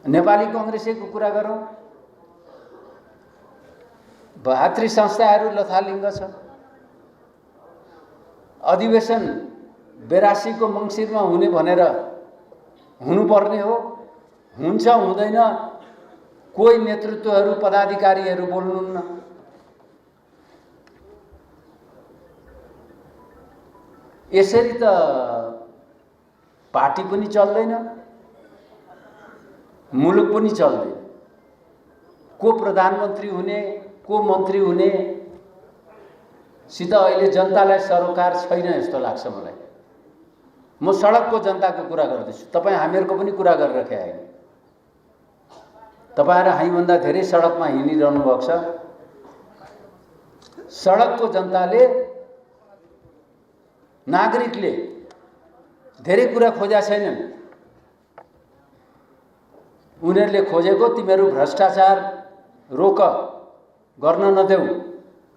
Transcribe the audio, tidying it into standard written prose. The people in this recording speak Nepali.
नेपाली कांग्रेसको कुरा गरौँ, भातृ संस्थाहरू लथालिङ्ग छ। अधिवेशन 82 को मङ्सिरमा हुने भनेर हुनुपर्ने हो, हुन्छ हुँदैन, कोही नेतृत्वहरू पदाधिकारीहरू बोल्नुहुन्न। यसरी त पार्टी पनि चल्दैन, मुलुक पनि चल्दैन। को प्रधानमन्त्री हुने, को मन्त्री हुने सित अहिले जनतालाई सरोकार छैन जस्तो लाग्छ मलाई। म सडकको जनताको कुरा गर्दैछु, तपाईँ हामीहरूको पनि कुरा गरिराखेका होइन। तपाईहरु हामीभन्दा धेरै सडकमा हिँडिरहनु भएको छ। सडकको जनताले, नागरिकले धेरै कुरा खोजेका छैनन्। उनीहरूले खोजेको तिमीहरू भ्रष्टाचार रोक, गर्न नदेऊ,